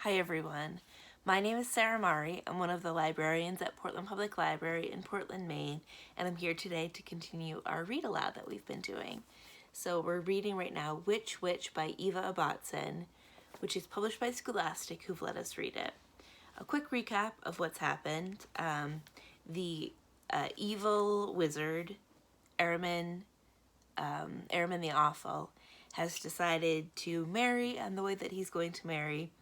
Hi everyone, my name is Sarah Mari. I'm one of the librarians at Portland Public Library in Portland, Maine, and I'm here today to continue our read aloud that we've been doing. So we're reading right now Witch Witch by Eva Ibbotson, which is published by Scholastic, who've let us read it. A quick recap of what's happened. The evil wizard, Araman the Awful, has decided to marry, and the way that he's going to marry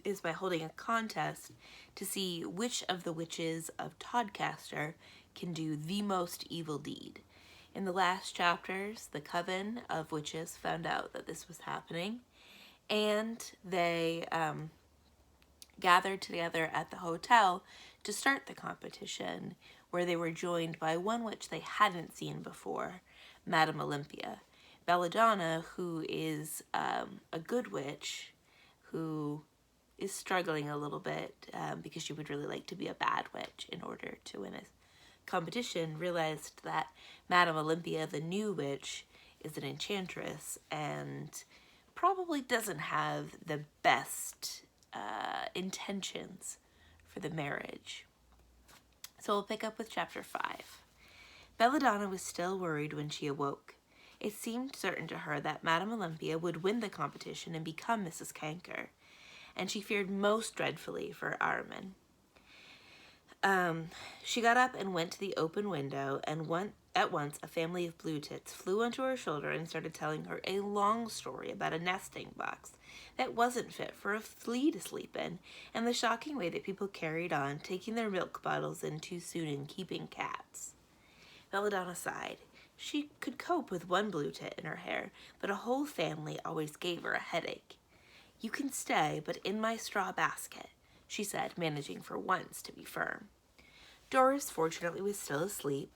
is by holding a contest to see which of the witches of Todcaster can do the most evil deed. In the last chapters, the coven of witches found out that this was happening, and they gathered together at the hotel to start the competition, where they were joined by one witch they hadn't seen before, Madame Olympia. Belladonna, who is a good witch, who is struggling a little bit because she would really like to be a bad witch in order to win a competition, realized that Madame Olympia, the new witch, is an enchantress and probably doesn't have the best intentions for the marriage. So we'll pick up with chapter 5. Belladonna was still worried when she awoke. It seemed certain to her that Madame Olympia would win the competition and become Mrs. Canker, and she feared most dreadfully for Araman. She got up and went to the open window, and at once a family of blue tits flew onto her shoulder and started telling her a long story about a nesting box that wasn't fit for a flea to sleep in, and the shocking way that people carried on, taking their milk bottles in too soon and keeping cats. Belladonna sighed. She could cope with one blue tit in her hair, but a whole family always gave her a headache. "You can stay, but in my straw basket," she said, managing for once to be firm. Doris, fortunately, was still asleep,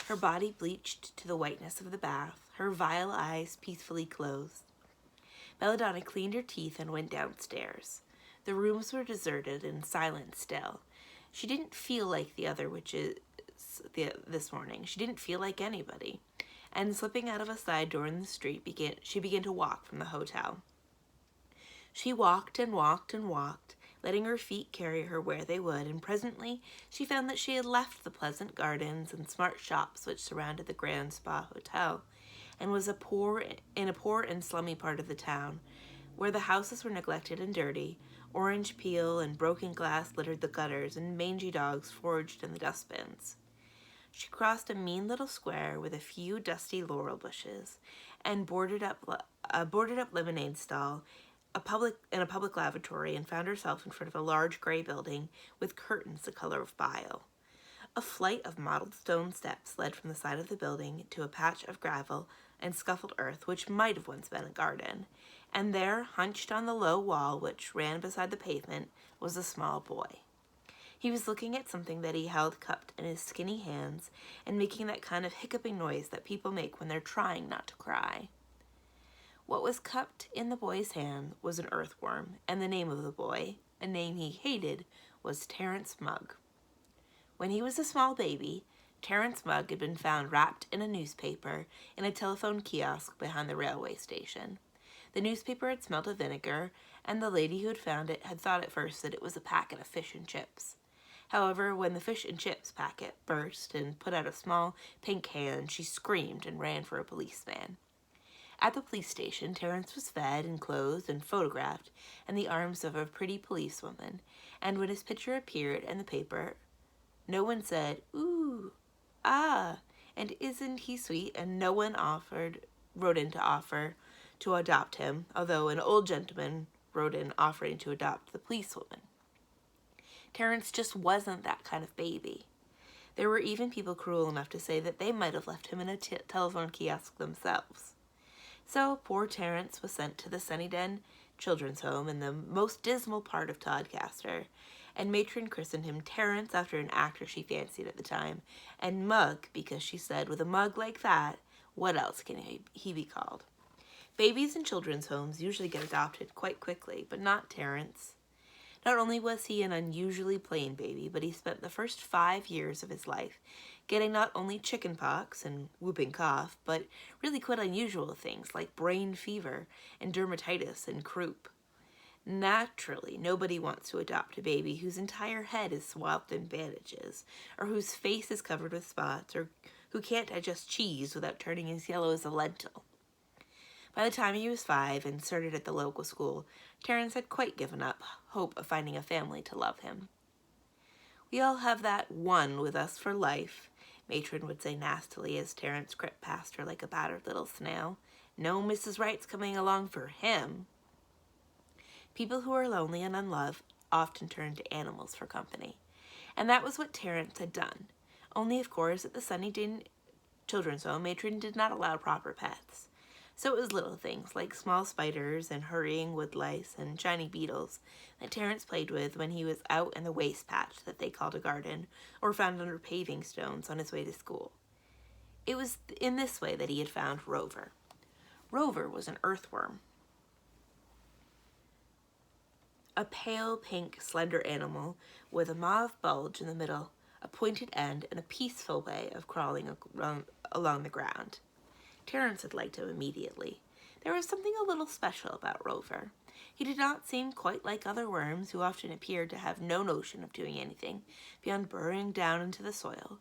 her body bleached to the whiteness of the bath, her vile eyes peacefully closed. Belladonna cleaned her teeth and went downstairs. The rooms were deserted and silent still. She didn't feel like the other witches this morning. She didn't feel like anybody. And slipping out of a side door in the street, she began to walk from the hotel. She walked and walked and walked, letting her feet carry her where they would, and presently she found that she had left the pleasant gardens and smart shops which surrounded the Grand Spa Hotel, and was in a poor and slummy part of the town, where the houses were neglected and dirty. Orange peel and broken glass littered the gutters, and mangy dogs foraged in the dustbins. She crossed a mean little square with a few dusty laurel bushes, and boarded up lemonade stall, a public lavatory, and found herself in front of a large gray building with curtains the color of bile. A flight of mottled stone steps led from the side of the building to a patch of gravel and scuffled earth which might have once been a garden, and there, hunched on the low wall which ran beside the pavement, was a small boy. He was looking at something that he held cupped in his skinny hands and making that kind of hiccuping noise that people make when they're trying not to cry. What was cupped in the boy's hand was an earthworm, and the name of the boy, a name he hated, was Terence Mugg. When he was a small baby, Terence Mugg had been found wrapped in a newspaper in a telephone kiosk behind the railway station. The newspaper had smelled of vinegar, and the lady who had found it had thought at first that it was a packet of fish and chips. However, when the fish and chips packet burst and put out a small pink hand, she screamed and ran for a policeman. At the police station, Terence was fed and clothed and photographed in the arms of a pretty policewoman, and when his picture appeared in the paper, no one said, "Ooh, ah, and isn't he sweet?" and no one wrote in to offer to adopt him, although an old gentleman wrote in offering to adopt the policewoman. Terence just wasn't that kind of baby. There were even people cruel enough to say that they might have left him in a telephone kiosk themselves. So poor Terence was sent to the Sunnydale Children's Home in the most dismal part of Todcaster, and matron christened him Terence after an actor she fancied at the time, and Mugg because she said, with a mug like that, what else can he be called? Babies in children's homes usually get adopted quite quickly, but not Terence. Not only was he an unusually plain baby, but he spent the first 5 years of his life getting not only chicken pox and whooping cough, but really quite unusual things like brain fever and dermatitis and croup. Naturally, nobody wants to adopt a baby whose entire head is swathed in bandages, or whose face is covered with spots, or who can't digest cheese without turning as yellow as a lentil. By the time he was 5 and started at the local school, Terence had quite given up hope of finding a family to love him. "We all have that one with us for life," Matron would say nastily as Terence crept past her like a battered little snail. "No Mrs. Wright's coming along for him." People who are lonely and unloved often turn to animals for company, and that was what Terence had done. Only, of course, at the Sunnydale Children's Home, Matron did not allow proper pets. So it was little things like small spiders and hurrying woodlice and shiny beetles that Terence played with when he was out in the waste patch that they called a garden, or found under paving stones on his way to school. It was in this way that he had found Rover. Rover was an earthworm. A pale pink, slender animal with a mauve bulge in the middle, a pointed end, and a peaceful way of crawling along the ground. Terence had liked him immediately. There was something a little special about Rover. He did not seem quite like other worms who often appeared to have no notion of doing anything beyond burrowing down into the soil.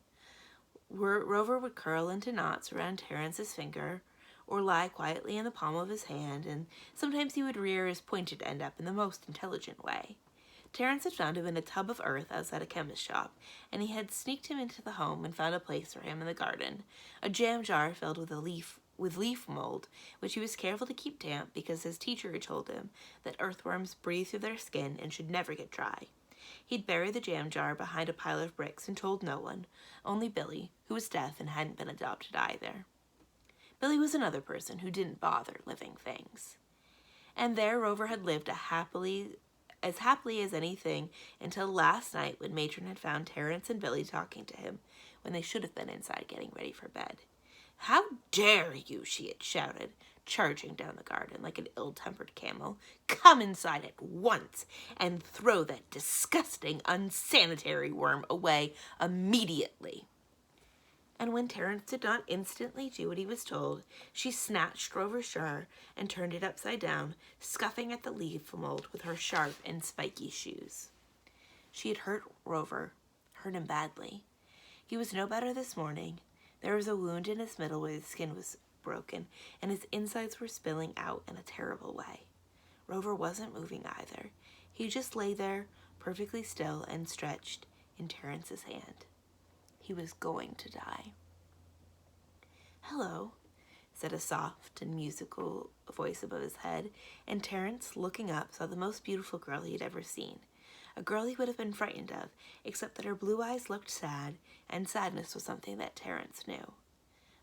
Rover would curl into knots around Terence's finger, or lie quietly in the palm of his hand, and sometimes he would rear his pointed end up in the most intelligent way. Terence had found him in a tub of earth outside a chemist shop, and he had sneaked him into the home and found a place for him in the garden, a jam jar filled with leaf mold, which he was careful to keep damp because his teacher had told him that earthworms breathe through their skin and should never get dry. He'd buried the jam jar behind a pile of bricks and told no one, only Billy, who was deaf and hadn't been adopted either. Billy was another person who didn't bother living things. And there Rover had lived as happily as anything until last night, when Matron had found Terence and Billy talking to him when they should have been inside getting ready for bed. "How dare you," she had shouted, charging down the garden like an ill-tempered camel. "Come inside at once and throw that disgusting, unsanitary worm away immediately." And when Terence did not instantly do what he was told, she snatched Rover's jar and turned it upside down, scuffing at the leaf mold with her sharp and spiky shoes. She had hurt Rover, hurt him badly. He was no better this morning. There was a wound in his middle where his skin was broken, and his insides were spilling out in a terrible way. Rover wasn't moving either. He just lay there, perfectly still and stretched in Terence's hand. He was going to die. "Hello," said a soft and musical voice above his head, and Terence, looking up, saw the most beautiful girl he had ever seen. A girl he would have been frightened of, except that her blue eyes looked sad, and sadness was something that Terence knew.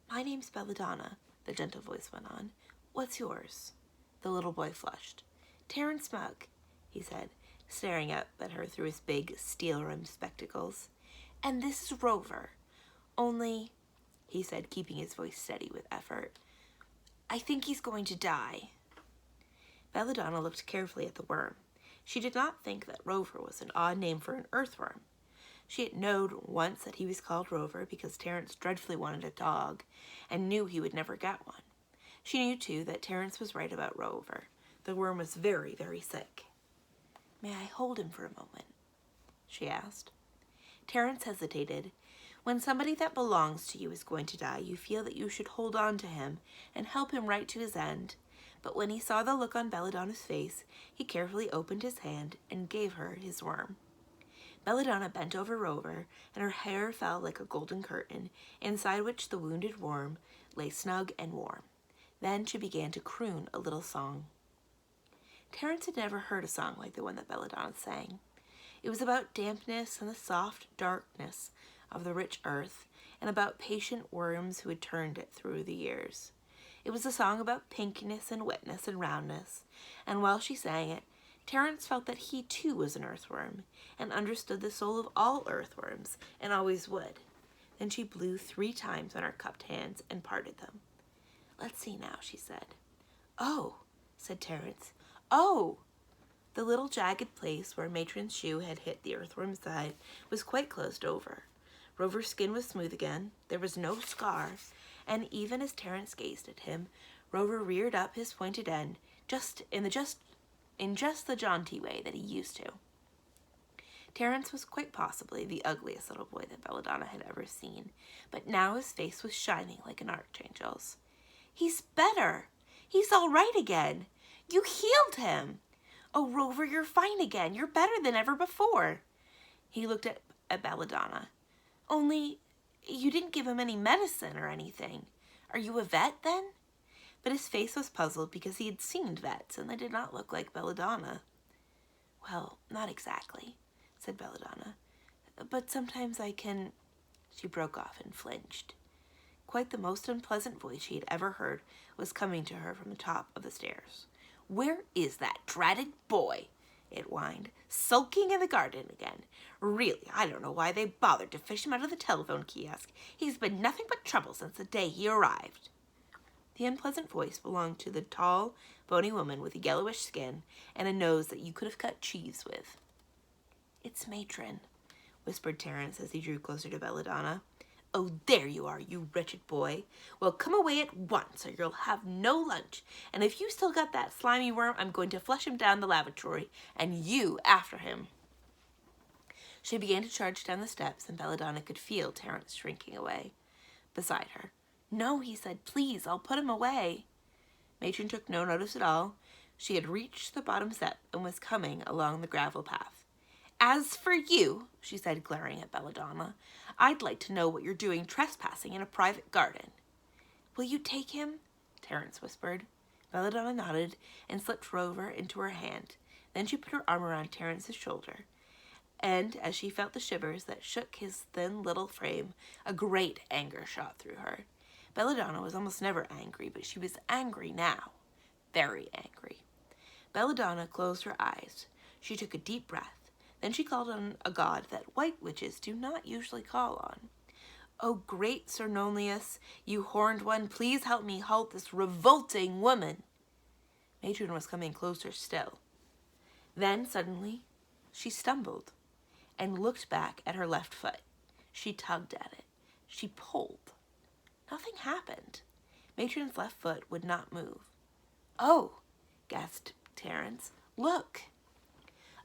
"My name's Belladonna," the gentle voice went on. "What's yours?" The little boy flushed. "Terence Mugg," he said, staring up at her through his big, steel-rimmed spectacles. "And this is Rover. Only," he said, keeping his voice steady with effort, "I think he's going to die." Belladonna looked carefully at the worm. She did not think that Rover was an odd name for an earthworm. She had known once that he was called Rover because Terence dreadfully wanted a dog and knew he would never get one. She knew, too, that Terence was right about Rover. The worm was very, very sick. "May I hold him for a moment?" she asked. Terence hesitated. When somebody that belongs to you is going to die, you feel that you should hold on to him and help him right to his end. But when he saw the look on Belladonna's face, he carefully opened his hand and gave her his worm. Belladonna bent over Rover, and her hair fell like a golden curtain, inside which the wounded worm lay snug and warm. Then she began to croon a little song. Terence had never heard a song like the one that Belladonna sang. It was about dampness and the soft darkness of the rich earth, and about patient worms who had turned it through the years. It was a song about pinkness and wetness and roundness, and while she sang it, Terence felt that he too was an earthworm, and understood the soul of all earthworms, and always would. Then she blew 3 times on her cupped hands and parted them. "Let's see now," she said. "Oh," said Terence. "Oh!" The little jagged place where Matron's shoe had hit the earthworm's side was quite closed over. Rover's skin was smooth again. There was no scar, and even as Terence gazed at him, Rover reared up his pointed end just in just the jaunty way that he used to. Terence was quite possibly the ugliest little boy that Belladonna had ever seen, but now his face was shining like an archangel's. "He's better! He's all right again! You healed him! Oh, Rover, you're fine again! You're better than ever before!" He looked at Belladonna. "Only, you didn't give him any medicine or anything. Are you a vet, then?" But his face was puzzled because he had seen vets, and they did not look like Belladonna. "Well, not exactly," said Belladonna. "But sometimes I can—" She broke off and flinched. Quite the most unpleasant voice she had ever heard was coming to her from the top of the stairs. "Where is that dratted boy?" it whined. "Sulking in the garden again. Really, I don't know why they bothered to fish him out of the telephone kiosk. He's been nothing but trouble since the day he arrived." The unpleasant voice belonged to the tall, bony woman with yellowish skin and a nose that you could have cut cheese with. "It's Matron," whispered Terence as he drew closer to Belladonna. "Oh, there you are, you wretched boy. Well, come away at once, or you'll have no lunch. And if you still got that slimy worm, I'm going to flush him down the lavatory, and you after him." She began to charge down the steps, and Belladonna could feel Terence shrinking away beside her. "No," he said, "please, I'll put him away." Matron took no notice at all. She had reached the bottom step and was coming along the gravel path. "As for you," she said, glaring at Belladonna, "I'd like to know what you're doing trespassing in a private garden." "Will you take him?" Terence whispered. Belladonna nodded and slipped Rover into her hand. Then she put her arm around Terence's shoulder, and as she felt the shivers that shook his thin little frame, a great anger shot through her. Belladonna was almost never angry, but she was angry now. Very angry. Belladonna closed her eyes. She took a deep breath. Then she called on a god that white witches do not usually call on. "Oh, great Sir Nonlius, you horned one, please help me halt this revolting woman." Matron was coming closer still. Then, suddenly, she stumbled and looked back at her left foot. She tugged at it. She pulled. Nothing happened. Matron's left foot would not move. "Oh," gasped Terence, "look."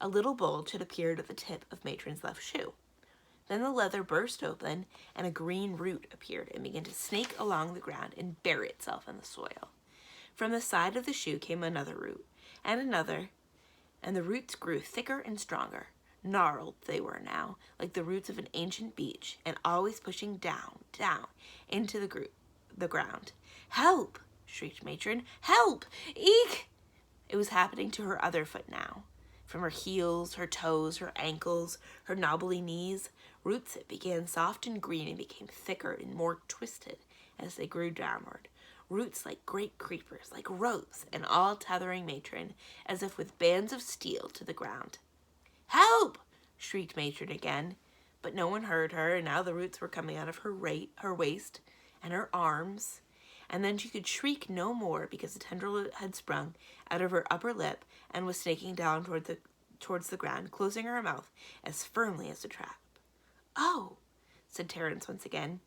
A little bulge had appeared at the tip of Matron's left shoe. Then the leather burst open, and a green root appeared and began to snake along the ground and bury itself in the soil. From the side of the shoe came another root, and another, and the roots grew thicker and stronger. Gnarled they were now, like the roots of an ancient beech, and always pushing down, down, into the ground. "Help!" shrieked Matron. "Help! Eek!" It was happening to her other foot now. From her heels, her toes, her ankles, her knobbly knees, roots that began soft and green and became thicker and more twisted as they grew downward. Roots like great creepers, like ropes, and all tethering Matron, as if with bands of steel, to the ground. "Help!" shrieked Matron again, but no one heard her, and now the roots were coming out of her waist and her arms, and then she could shriek no more because a tendril had sprung out of her upper lip and was snaking down towards the ground, closing her mouth as firmly as a trap. "Oh," said Terence once again.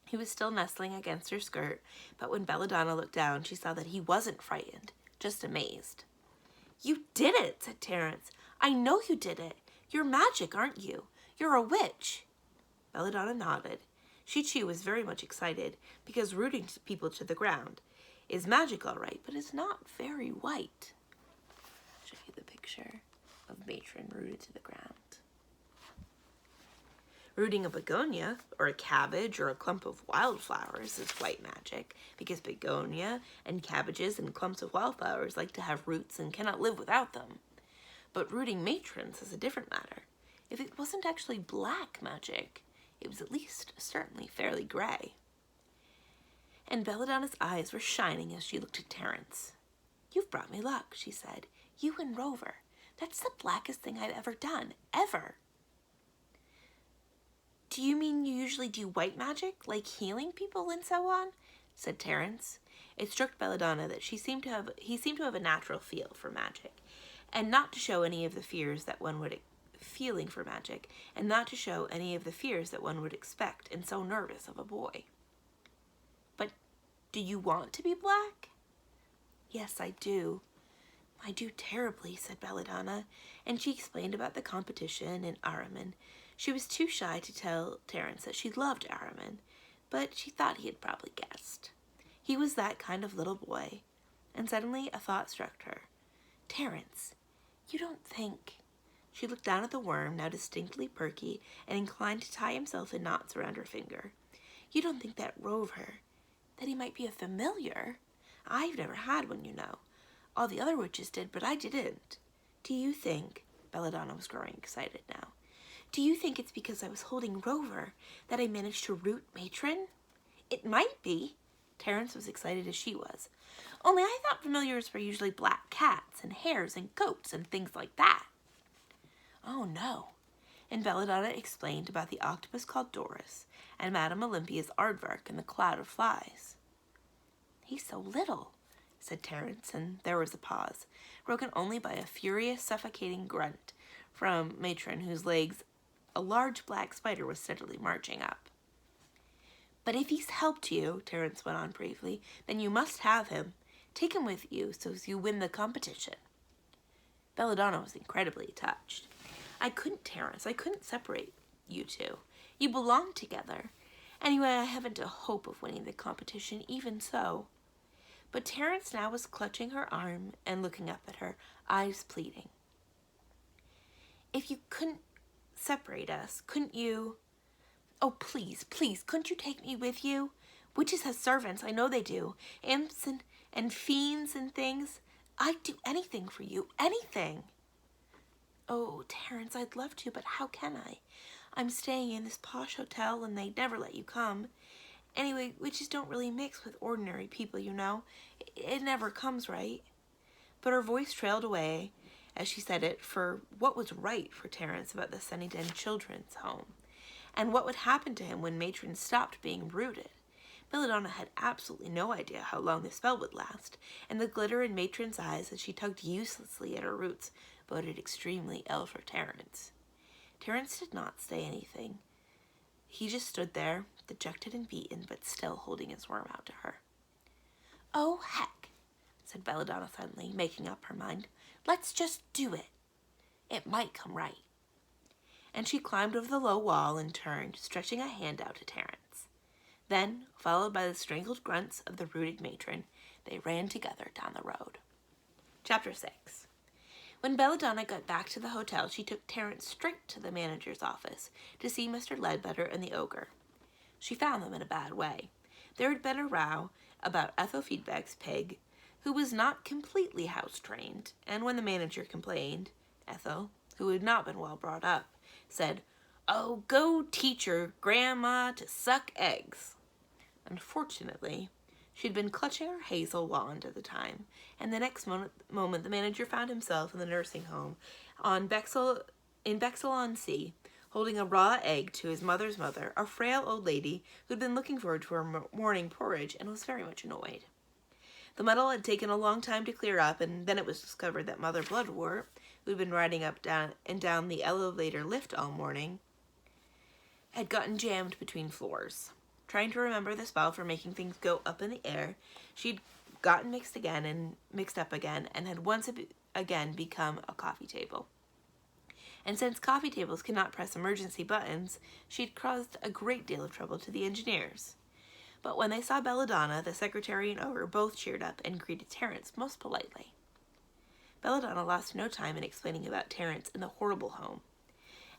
He was still nestling against her skirt, but when Belladonna looked down, she saw that he wasn't frightened, just amazed. "You did it," said Terence. "I know you did it. You're magic, aren't you? You're a witch." Belladonna nodded. She, too, was very much excited, because rooting people to the ground is magic, all right, but it's not very white. I'll show you the picture of Matron rooted to the ground. Rooting a begonia, or a cabbage, or a clump of wildflowers is white magic, because begonia and cabbages and clumps of wildflowers like to have roots and cannot live without them. But rooting matrons is a different matter. If it wasn't actually black magic, it was at least certainly fairly gray. And Belladonna's eyes were shining as she looked at Terence. "You've brought me luck," she said. "You and Rover. That's the blackest thing I've ever done, ever." "Do you mean you usually do white magic, like healing people and so on?" said Terence. It struck Belladonna that he seemed to have a natural feel for magic, and not to show any of the fears that one would expect in so nervous of a boy. "But do you want to be black?" "Yes, I do. I do terribly, said Belladonna, and she explained about the competition and Ahriman. She was too shy to tell Terence that she loved Ahriman, but she thought he had probably guessed. He was that kind of little boy. And suddenly a thought struck her. Terence, you don't think... She looked down at the worm, now distinctly perky, and inclined to tie himself in knots around her finger. You don't think that Rover, that he might be a familiar? I've never had one, you know. All the other witches did, but I didn't. Do you think... Belladonna was growing excited now. Do you think it's because I was holding Rover that I managed to root Matron? It might be. Terence was excited as she was. Only I thought familiars were usually black cats and hares and goats and things like that. Oh, no. And Belladonna explained about the octopus called Doris and Madame Olympia's aardvark and the cloud of flies. He's so little, said Terence, and there was a pause, broken only by a furious, suffocating grunt from Matron, whose legs a large black spider was steadily marching up. But if he's helped you, Terence went on bravely, then you must have him. Take him with you so as you win the competition. Belladonna was incredibly touched. I couldn't, Terence. I couldn't separate you two. You belong together. Anyway, I haven't a hope of winning the competition, even so. But Terence now was clutching her arm and looking up at her, eyes pleading. If you couldn't separate us, couldn't you... Oh, please, please, couldn't you take me with you? Witches have servants, I know they do. Imps and fiends and things. I'd do anything for you, anything. Oh, Terence, I'd love to, but how can I? I'm staying in this posh hotel and they'd never let you come. Anyway, witches don't really mix with ordinary people, you know. It never comes right. But her voice trailed away as she said it for what was right for Terence about the Sunnydale Children's Home, and what would happen to him when Matron stopped being rooted. Belladonna had absolutely no idea how long the spell would last, and the glitter in Matron's eyes as she tugged uselessly at her roots boded extremely ill for Terence. Terence did not say anything. He just stood there, dejected and beaten, but still holding his worm out to her. Oh, heck, said Belladonna suddenly, making up her mind. Let's just do it. It might come right. And she climbed over the low wall and turned, stretching a hand out to Terence. Then, followed by the strangled grunts of the rooted matron, they ran together down the road. Chapter 6. When Belladonna got back to the hotel, she took Terence straight to the manager's office to see Mr. Ledbetter and the ogre. She found them in a bad way. There had been a row about Ethel Feedback's pig, who was not completely house-trained, and when the manager complained, Ethel, who had not been well brought up, said, "Oh, go teach your grandma to suck eggs." Unfortunately, she'd been clutching her hazel wand at the time, and the next moment the manager found himself in the nursing home in Bexel-on-Sea, holding a raw egg to his mother's mother, a frail old lady who'd been looking forward to her morning porridge and was very much annoyed. The muddle had taken a long time to clear up, and then it was discovered that Mother Bloodwort, who'd been riding up and down the elevator lift all morning, had gotten jammed between floors. Trying to remember the spell for making things go up in the air, she'd gotten mixed up again, and had once again become a coffee table. And since coffee tables cannot press emergency buttons, she'd caused a great deal of trouble to the engineers. But when they saw Belladonna, the secretary and ogre both cheered up and greeted Terence most politely. Belladonna lost no time in explaining about Terence in the horrible home.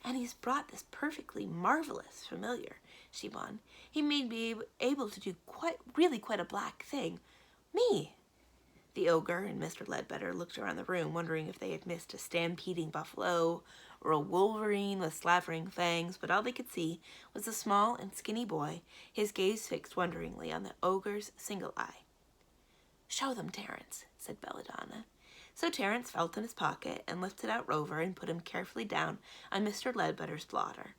"And he's brought this perfectly marvelous familiar," she won. "He made me able to do quite a black thing. Me!" The ogre and Mr. Ledbetter looked around the room, wondering if they had missed a stampeding buffalo or a wolverine with slavering fangs, but all they could see was a small and skinny boy, his gaze fixed wonderingly on the ogre's single eye. "Show them, Terence," said Belladonna. So Terence felt in his pocket and lifted out Rover and put him carefully down on Mr. Ledbetter's blotter.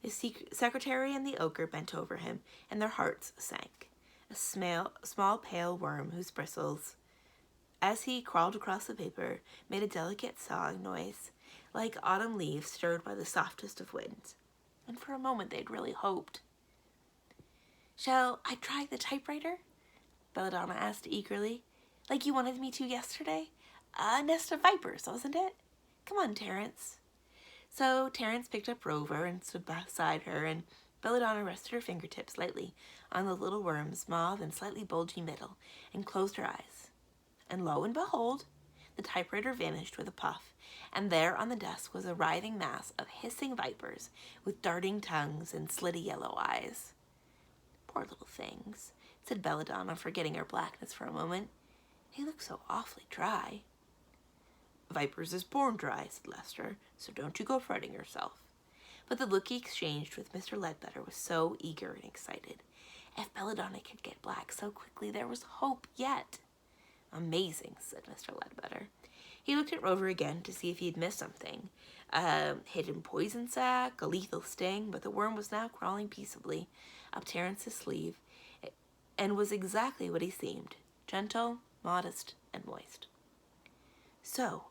The secretary and the ogre bent over him, and their hearts sank. A small pale worm whose bristles, as he crawled across the paper, made a delicate sawing noise, like autumn leaves stirred by the softest of winds. And for a moment they'd really hoped. "Shall I try the typewriter?" Belladonna asked eagerly. "Like you wanted me to yesterday? A nest of vipers, wasn't it? Come on, Terence. So Terence picked up Rover and stood beside her, and Belladonna rested her fingertips lightly on the little worm's mauve and slightly bulgy middle and closed her eyes. And lo and behold, the typewriter vanished with a puff, and there on the desk was a writhing mass of hissing vipers with darting tongues and slitty yellow eyes. Poor little things, said Belladonna, forgetting her blackness for a moment. They look so awfully dry. Vipers is born dry, said Lester, so don't you go fretting yourself. But the look he exchanged with Mr. Ledbetter was so eager and excited. If Belladonna could get black so quickly, there was hope yet. Amazing, said Mr. Ledbetter. He looked at Rover again to see if he had missed something. A hidden poison sac, a lethal sting, but the worm was now crawling peaceably up Terence's sleeve and was exactly what he seemed, gentle, modest, and moist. So,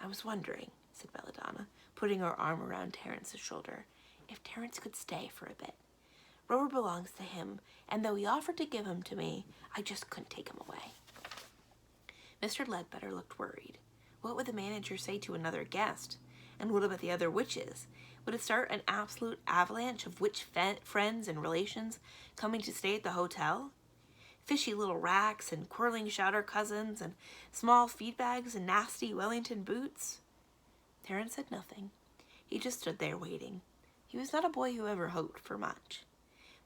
I was wondering, said Belladonna, putting her arm around Terence's shoulder, if Terence could stay for a bit. Rover belongs to him, and though he offered to give him to me, I just couldn't take him away. Mr. Ledbetter looked worried. What would the manager say to another guest? And what about the other witches? Would it start an absolute avalanche of witch friends and relations coming to stay at the hotel? Fishy little racks and quirling shouter cousins and small feed bags and nasty Wellington boots? Terence said nothing. He just stood there waiting. He was not a boy who ever hoped for much.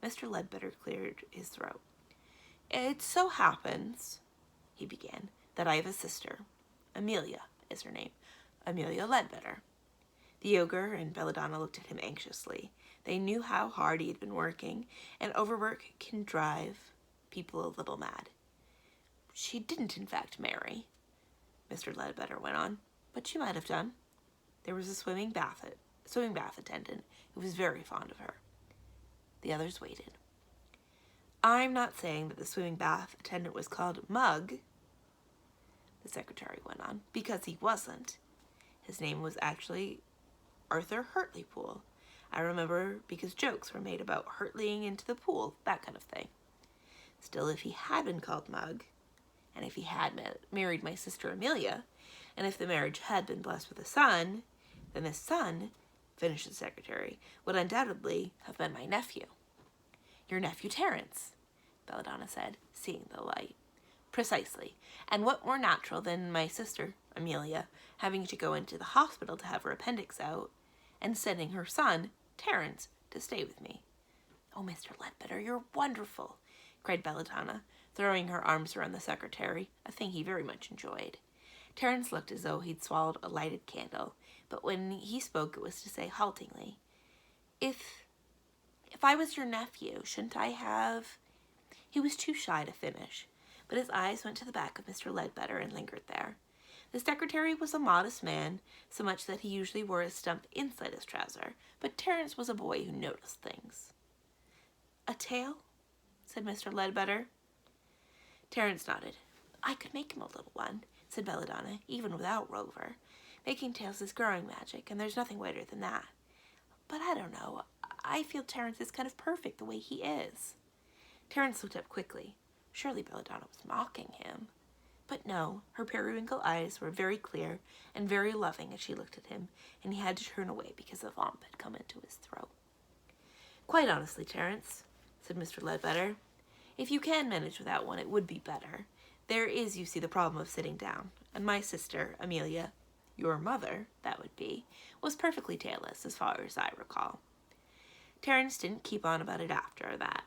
Mr. Ledbetter cleared his throat. It so happens, he began, that I have a sister. Amelia is her name. Amelia Ledbetter. The ogre and Belladonna looked at him anxiously. They knew how hard he had been working, and overwork can drive people a little mad. She didn't, in fact, marry, Mr. Ledbetter went on, but she might have done. There was a swimming bath attendant who was very fond of her. The others waited. I'm not saying that the swimming bath attendant was called Mug, the secretary went on, because he wasn't. His name was actually Arthur Hurtleypool. I remember because jokes were made about hurtling into the pool, that kind of thing. Still, if he had been called Mug, and if he had married my sister Amelia, and if the marriage had been blessed with a son, then this son, finished the secretary, would undoubtedly have been my nephew. Your nephew Terence, Belladonna said, seeing the light. Precisely. And what more natural than my sister, Amelia, having to go into the hospital to have her appendix out, and sending her son, Terence, to stay with me. Oh, Mr. Ledbetter, you're wonderful, cried Belladonna, throwing her arms around the secretary, a thing he very much enjoyed. Terence looked as though he'd swallowed a lighted candle, but when he spoke it was to say haltingly, If I was your nephew, shouldn't I have... He was too shy to finish, but his eyes went to the back of Mr. Ledbetter and lingered there. The secretary was a modest man, so much that he usually wore his stump inside his trouser, but Terence was a boy who noticed things. A tail? Said Mr. Ledbetter. Terence nodded. I could make him a little one, said Belladonna, even without Rover. Making tails is growing magic, and there's nothing whiter than that. But I don't know. I feel Terence is kind of perfect the way he is. Terence looked up quickly. Surely Belladonna was mocking him. But no, her periwinkle eyes were very clear and very loving as she looked at him, and he had to turn away because a lump had come into his throat. Quite honestly, Terence, said Mr. Ledbetter, if you can manage without one, it would be better. There is, you see, the problem of sitting down, and my sister, Amelia, your mother, that would be, was perfectly tailless as far as I recall. Terence didn't keep on about it after that.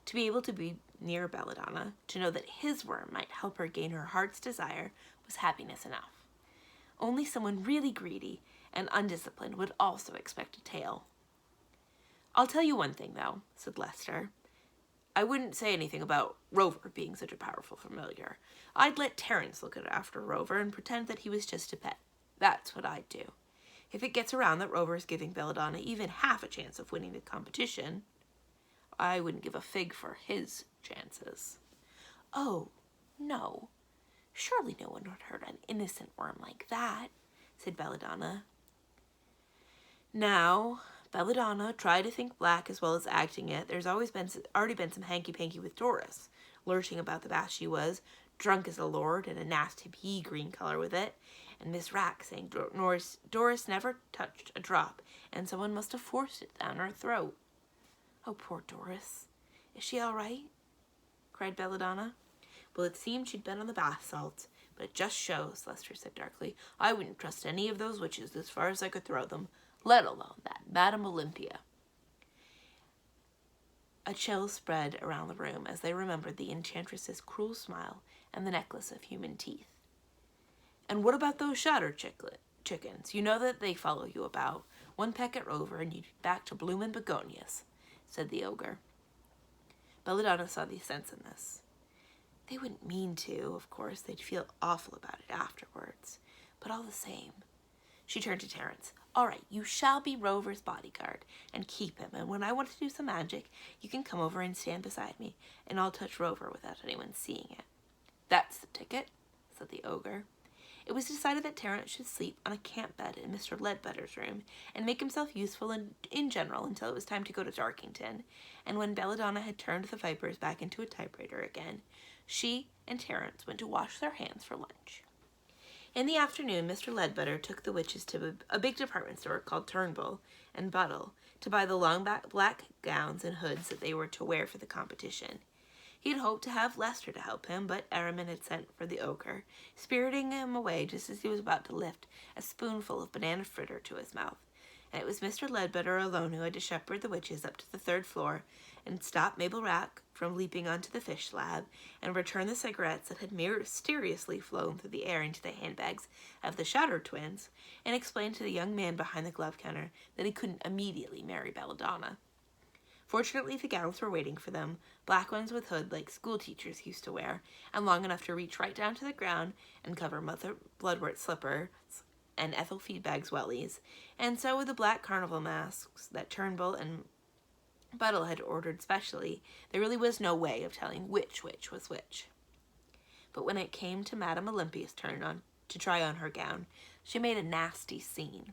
To be able to be near Belladonna, to know that his worm might help her gain her heart's desire, was happiness enough. Only someone really greedy and undisciplined would also expect a tail. I'll tell you one thing, though, said Lester. I wouldn't say anything about Rover being such a powerful familiar. I'd let Terence look after Rover and pretend that he was just a pet. That's what I'd do. If it gets around that Rover's giving Belladonna even half a chance of winning the competition, I wouldn't give a fig for his chances. Oh, no. Surely no one would hurt an innocent worm like that, said Belladonna. Now, Belladonna, try to think black as well as acting it. There's already been some hanky-panky with Doris, lurching about the bath she was, drunk as a lord and a nasty pea-green color with it, and Miss Rack saying Doris never touched a drop, and someone must have forced it down her throat. Oh, poor Doris. Is she all right? Cried Belladonna. Well, it seemed she'd been on the bath salts, but it just shows, Lester said darkly. I wouldn't trust any of those witches as far as I could throw them, let alone that Madame Olympia. A chill spread around the room as they remembered the enchantress's cruel smile and the necklace of human teeth. And what about those shatter chickens? You know that they follow you about. One peck at Rover and you'd be back to bloomin' begonias, said the ogre. Belladonna saw the sense in this. They wouldn't mean to, of course. They'd feel awful about it afterwards. But all the same. She turned to Terence. All right, you shall be Rover's bodyguard and keep him. And when I want to do some magic, you can come over and stand beside me, and I'll touch Rover without anyone seeing it. That's the ticket, said the ogre. It was decided that Terence should sleep on a camp bed in Mr. Ledbetter's room and make himself useful in general until it was time to go to Darkington. And when Belladonna had turned the Vipers back into a typewriter again, she and Terence went to wash their hands for lunch. In the afternoon, Mr. Ledbetter took the witches to a big department store called Turnbull and Buttle to buy the long black gowns and hoods that they were to wear for the competition. He had hoped to have Lester to help him, but Araman had sent for the ogre, spiriting him away just as he was about to lift a spoonful of banana fritter to his mouth. And it was Mr. Ledbetter alone who had to shepherd the witches up to the third floor and stop Mabel Rack from leaping onto the fish slab and return the cigarettes that had mysteriously flown through the air into the handbags of the Shatter twins, and explain to the young man behind the glove counter that he couldn't immediately marry Belladonna. Fortunately, the gowns were waiting for them, black ones with hood like school teachers used to wear, and long enough to reach right down to the ground and cover Mother Bloodwort's slippers and Ethel Feedbag's wellies, and so with the black carnival masks that Turnbull and Buttle had ordered specially, there really was no way of telling which witch was which. But when it came to Madame Olympia's turn to try on her gown, she made a nasty scene.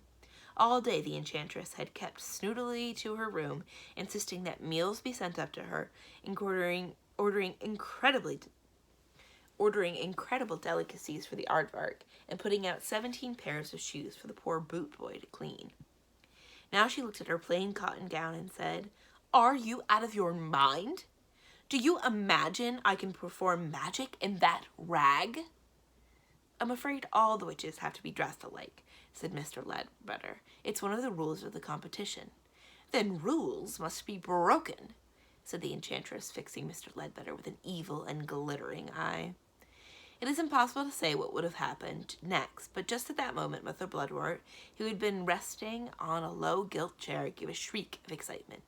All day the enchantress had kept snootily to her room, insisting that meals be sent up to her, ordering incredible delicacies for the aardvark, and putting out 17 pairs of shoes for the poor boot boy to clean. Now she looked at her plain cotton gown and said, Are you out of your mind? Do you imagine I can perform magic in that rag? I'm afraid all the witches have to be dressed alike, said Mr. Ledbetter. It's one of the rules of the competition. Then rules must be broken, said the enchantress, fixing Mr. Ledbetter with an evil and glittering eye. It is impossible to say what would have happened next, but just at that moment Mother Bloodwort, who had been resting on a low gilt chair, gave a shriek of excitement.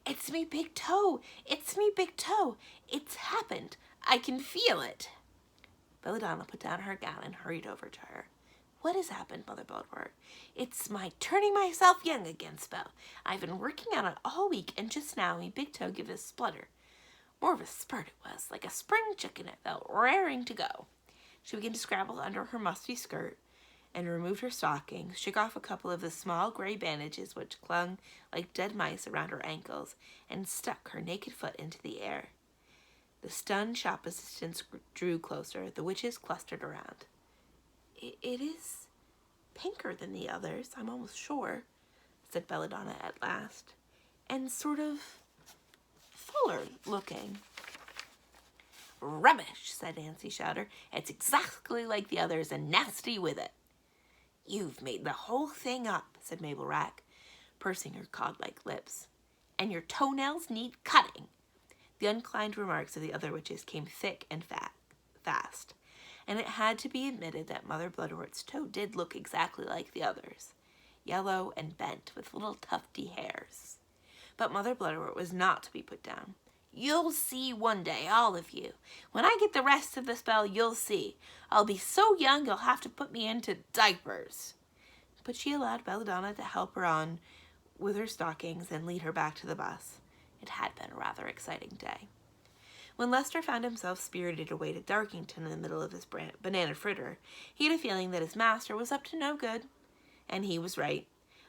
It's me big toe! It's me big toe! It's happened! I can feel it! Belladonna put down her gown and hurried over to her. What has happened, Mother Bloodwort? It's my turning myself young again spell. I've been working on it all week, and just now me big toe gave a splutter. More of a spurt it was, like a spring chicken it felt, raring to go. She began to scrabble under her musty skirt, and removed her stockings, shook off a couple of the small gray bandages which clung like dead mice around her ankles, and stuck her naked foot into the air. The stunned shop assistants drew closer. The witches clustered around. It is pinker than the others, I'm almost sure, said Belladonna at last, and sort of fuller looking. Rubbish, said Nancy Shouter. It's exactly like the others and nasty with it. You've made the whole thing up, said Mabel Rack, pursing her cod-like lips. And your toenails need cutting. The unkind remarks of the other witches came thick and fast, and it had to be admitted that Mother Bloodwort's toe did look exactly like the others, yellow and bent with little tufty hairs. But Mother Bloodwort was not to be put down. You'll see one day, all of you. When I get the rest of the spell, you'll see. I'll be so young you'll have to put me into diapers. But she allowed Belladonna to help her on with her stockings and lead her back to the bus. It had been a rather exciting day. When Lester found himself spirited away to Darkington in the middle of his banana fritter, he had a feeling that his master was up to no good. And he was right.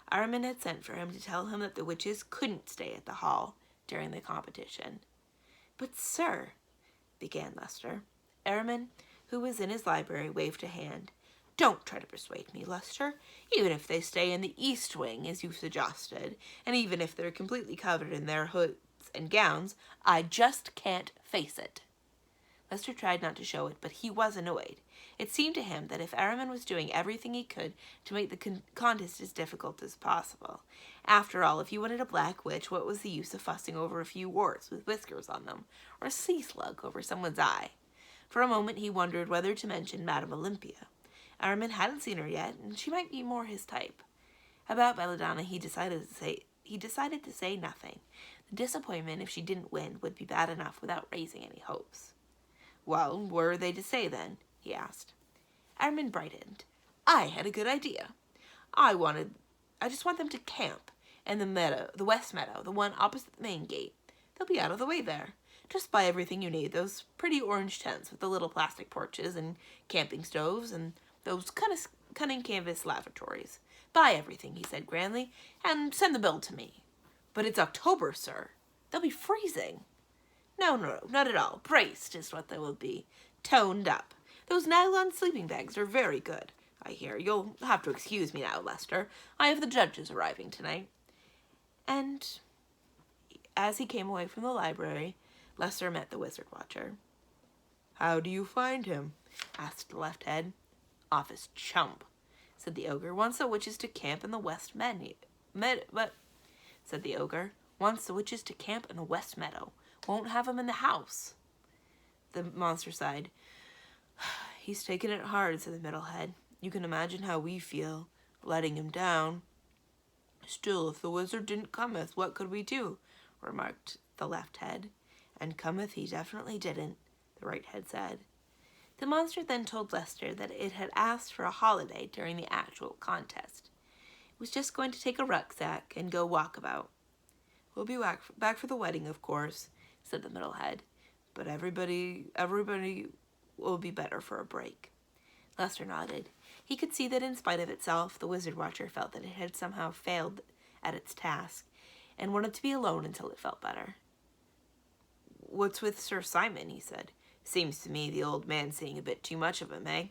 Araman had sent for him to tell him that the witches couldn't stay at the hall during the competition. But, sir, began Lester. Airman, who was in his library, waved a hand. Don't try to persuade me, Lester. Even if they stay in the East Wing, as you suggested, and even if they're completely covered in their hoods and gowns, I just can't face it. Lester tried not to show it, but he was annoyed. It seemed to him that if Araman was doing everything he could to make the contest as difficult as possible. After all, if you wanted a black witch, what was the use of fussing over a few warts with whiskers on them, or a sea slug over someone's eye? For a moment he wondered whether to mention Madame Olympia. Araman hadn't seen her yet, and she might be more his type. About Belladonna he decided to say nothing. The disappointment if she didn't win would be bad enough without raising any hopes. Well, what are they to say then? He asked. Araman brightened. I had a good idea. I just want them to camp in the west meadow, the one opposite the main gate. They'll be out of the way there. Just buy everything you need, those pretty orange tents with the little plastic porches and camping stoves and those cunning canvas lavatories. Buy everything, he said grandly, and send the bill to me. But it's October, sir. They'll be freezing. No, not at all. Braced is what they will be. Toned up. Those nylon sleeping bags are very good, I hear. You'll have to excuse me now, Lester. I have the judges arriving tonight. And as he came away from the library, Lester met the Wizard Watcher. How do you find him? Asked the left head. Office chump, said the ogre. Wants the witches to camp in the west said the ogre. Wants the witches to camp in the west meadow. Won't have 'em in the house. The monster sighed. He's taken it hard, said the middle head. You can imagine how we feel, letting him down. Still, if the wizard didn't cometh, what could we do? Remarked the left head. And cometh he definitely didn't, the right head said. The monster then told Lester that it had asked for a holiday during the actual contest. It was just going to take a rucksack and go walkabout. We'll be back for the wedding, of course, said the middle head. But everybody will be better for a break. Lester nodded. He could see that in spite of itself, the Wizard Watcher felt that it had somehow failed at its task, and wanted to be alone until it felt better. What's with Sir Simon? He said. Seems to me the old man's seeing a bit too much of him, eh?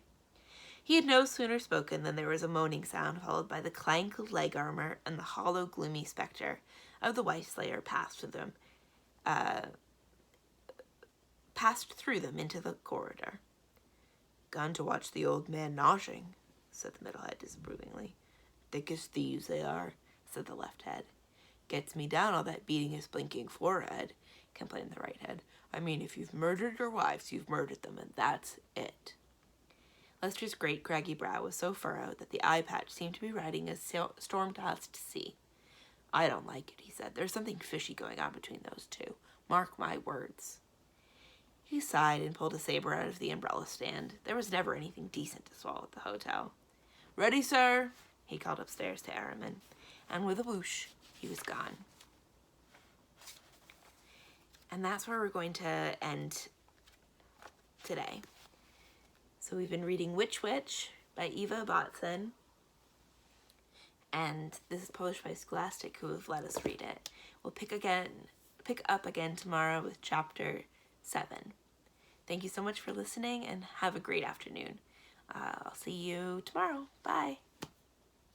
He had no sooner spoken than there was a moaning sound, followed by the clank of leg armor, and the hollow, gloomy spectre of the White Slayer passed through them into the corridor. Gone to watch the old man noshing, said the middle head disapprovingly. Thick as thieves they are, said the left head. Gets me down, all that beating his blinking forehead, complained the right head. I mean, if you've murdered your wives, you've murdered them, and that's it. Lester's great craggy brow was so furrowed that the eye patch seemed to be riding a storm-tossed sea. I don't like it, he said. There's something fishy going on between those two. Mark my words. He sighed and pulled a saber out of the umbrella stand. There was never anything decent to swallow at the hotel. Ready, sir? He called upstairs to Araman, and with a whoosh, he was gone. And that's where we're going to end today. So we've been reading Witch by Eva Ibbotson. And this is published by Scholastic, who have let us read it. We'll pick up again tomorrow with chapter 7. Thank you so much for listening, and have a great afternoon. I'll see you tomorrow. Bye.